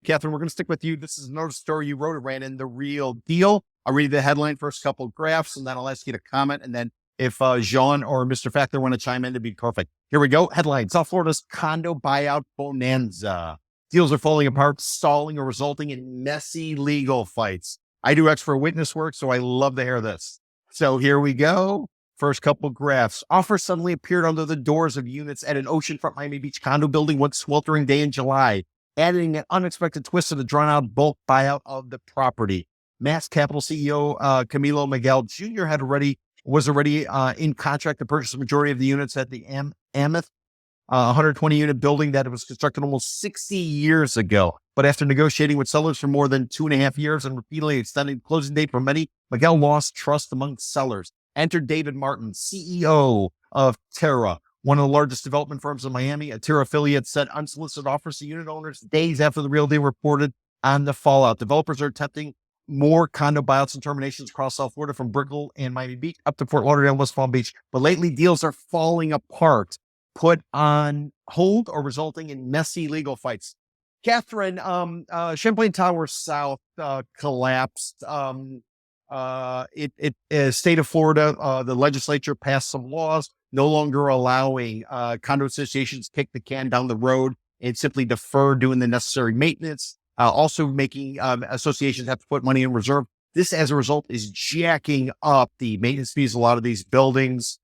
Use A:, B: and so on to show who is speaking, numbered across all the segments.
A: Katherine, we're going to stick with you. This is another story you wrote. It ran in The Real Deal. I'll read the headline, first couple of graphs, and then I'll ask you to comment. And then if Jean or Mr. Fakler want to chime in, it'd be perfect. Here we go. Headline: South Florida's condo buyout bonanza. Deals are falling apart, stalling, or resulting in messy legal fights. I do expert witness work, so I love to hear this. So here we go. First couple graphs. Offers suddenly appeared under the doors of units at an oceanfront Miami Beach condo building one sweltering day in July, adding an unexpected twist to the drawn-out bulk buyout of the property. Mass Capital CEO Camilo Miguel Jr. was already in contract to purchase the majority of the units at the Mammoth 120-unit building that was constructed almost 60 years ago. But after negotiating with sellers for more than 2.5 years and repeatedly extending the closing date for many, Miguel lost trust among sellers. Enter David Martin, CEO of Terra, one of the largest development firms in Miami. A Terra affiliate sent unsolicited offers to unit owners days after the Real Deal reported on the fallout. Developers are attempting more condo buyouts and terminations across South Florida, from Brickell and Miami Beach up to Fort Lauderdale and West Palm Beach. But lately, deals are falling apart, put on hold, or resulting in messy legal fights. Katherine, Champlain Tower South collapsed. State of Florida, the legislature passed some laws no longer allowing condo associations to kick the can down the road and simply defer doing the necessary maintenance. Also making associations have to put money in reserve. This, as a result, is jacking up the maintenance fees. A lot of these buildings,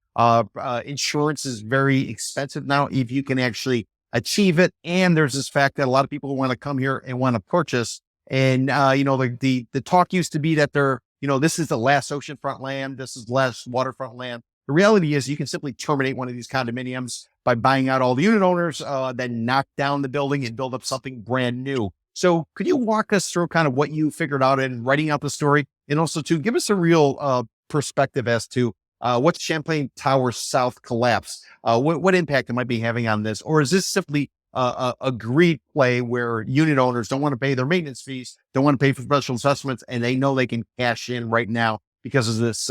A: insurance is very expensive now if you can actually achieve it. And there's this fact that a lot of people want to come here and want to purchase. And, the talk used to be that this is the last oceanfront land. This is the last waterfront land. The reality is you can simply terminate one of these condominiums by buying out all the unit owners, then knock down the building and build up something brand new. So could you walk us through kind of what you figured out in writing out the story, and also to give us a real perspective as to what Champlain Tower South collapse, what impact it might be having on this? Or is this simply a greed play where unit owners don't want to pay their maintenance fees, don't want to pay for special assessments, and they know they can cash in right now because of this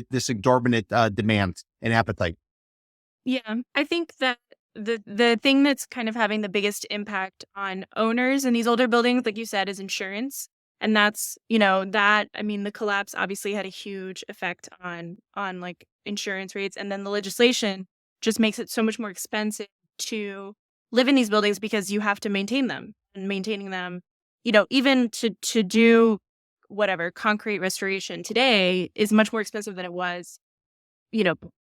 A: this exorbitant demand and appetite?
B: Yeah, I think that the thing that's kind of having the biggest impact on owners in these older buildings, like you said, is insurance. And that's, the collapse obviously had a huge effect on like insurance rates. And then the legislation just makes it so much more expensive to live in these buildings because you have to maintain them, and maintaining them, even to do whatever concrete restoration today is much more expensive than it was,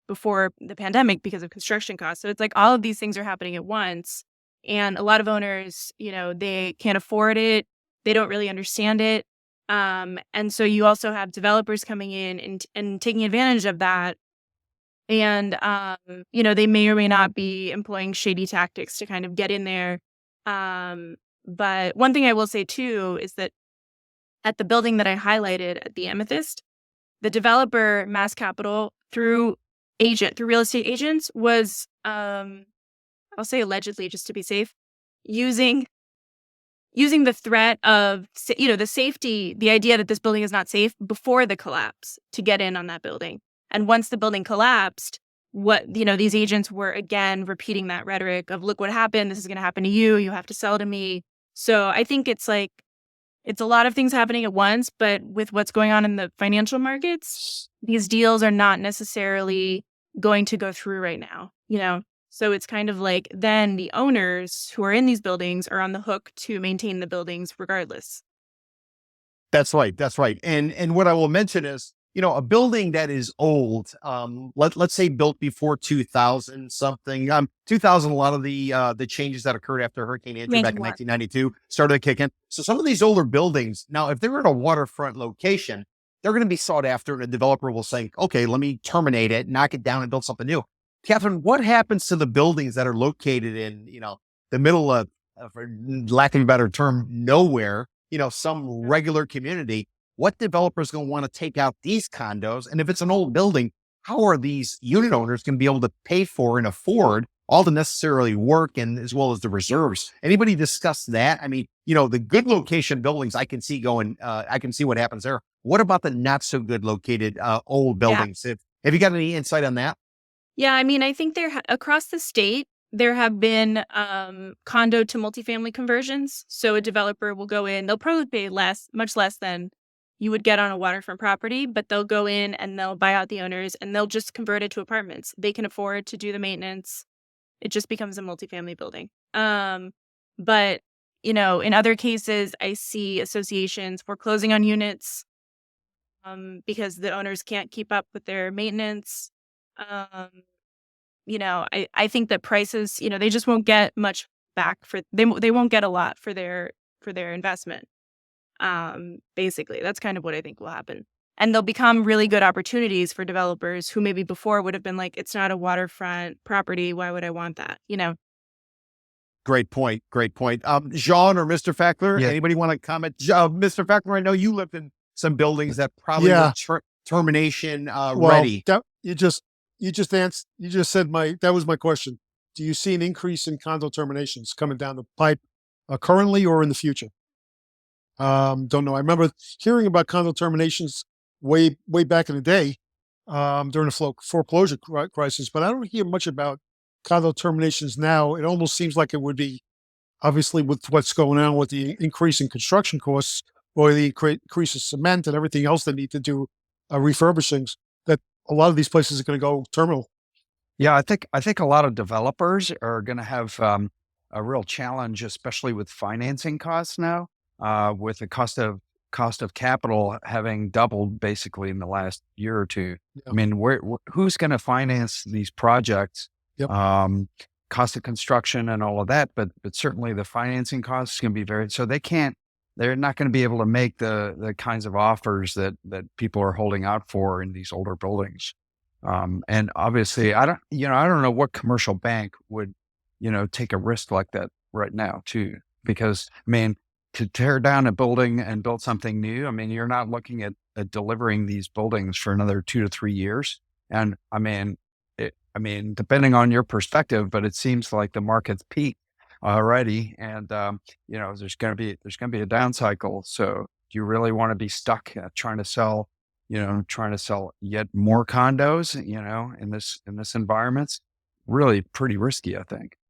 B: before the pandemic because of construction costs. So it's like all of these things are happening at once. And a lot of owners, they can't afford it. They don't really understand it. And so you also have developers coming in and taking advantage of that. And, they may or may not be employing shady tactics to kind of get in there. But one thing I will say too is that at the building that I highlighted at the Amethyst, the developer, Mass Capital, through real estate agents, was, I'll say allegedly just to be safe, using the threat of, the safety, the idea that this building is not safe before the collapse to get in on that building. And once the building collapsed, these agents were again repeating that rhetoric of, look what happened. This is going to happen to you. You have to sell to me. So I think it's a lot of things happening at once, but with what's going on in the financial markets, these deals are not necessarily going to go through right now, So it's kind of like then the owners who are in these buildings are on the hook to maintain the buildings regardless.
A: That's right. That's right. And what I will mention is, a building that is old, let's say built before 2000 something, 2000, a lot of the changes that occurred after Hurricane Andrew back in 1992 started to kick in. So some of these older buildings, now, if they're in a waterfront location, they're going to be sought after, and a developer will say, okay, let me terminate it, knock it down and build something new. Katherine, what happens to the buildings that are located in, the middle of, for lack of a better term, nowhere, some regular community? What developer is going to want to take out these condos? And if it's an old building, how are these unit owners going to be able to pay for and afford all the necessary work, and as well as the reserves? Anybody discuss that? I mean, the good location buildings, I can see I can see what happens there. What about the not so good located old buildings? Yeah. Have you got any insight on that?
B: Yeah, I think they're across the state. there have been condo to multifamily conversions. So a developer will go in, they'll probably pay much less than you would get on a waterfront property, but they'll go in and they'll buy out the owners and they'll just convert it to apartments. They can afford to do the maintenance. It just becomes a multifamily building. But in other cases, I see associations foreclosing on units because the owners can't keep up with their maintenance. Um, I think that prices, they just won't get much back they won't get a lot for their investment. Basically, that's kind of what I think will happen. And they'll become really good opportunities for developers who maybe before would have been like, it's not a waterfront property. Why would I want that?
A: Great point. Great point. Jean or Mr. Fakler,
C: Yeah.
A: anybody want to comment? Mr. Fakler, I know you lived in some buildings that probably
C: Yeah.
A: were termination
C: Well,
A: ready.
C: you just answered. You just said that was my question. Do you see an increase in condo terminations coming down the pipe currently or in the future? Don't know. I remember hearing about condo terminations way back in the day during the foreclosure crisis, but I don't hear much about condo terminations now. It almost seems like it would be, obviously, with what's going on with the increase in construction costs or the increase of cement and everything else they need to do refurbishings, that a lot of these places are going to go terminal.
D: Yeah, I think a lot of developers are going to have a real challenge, especially with financing costs now, with the cost of capital having doubled basically in the last year or two.
C: Yeah.
D: I mean, who's going to finance these projects?
C: Yep.
D: Cost of construction and all of that, but certainly the financing costs is going to be so they're not going to be able to make the kinds of offers that people are holding out for in these older buildings. And obviously I don't know what commercial bank would, take a risk like that right now too, because I mean, to tear down a building and build something new, I mean, you're not looking at delivering these buildings for another 2 to 3 years. And I mean, depending on your perspective, but it seems like the market's peaked already. And, there's going to be a down cycle. So do you really want to be stuck trying to sell yet more condos, in this environment? Really pretty risky, I think.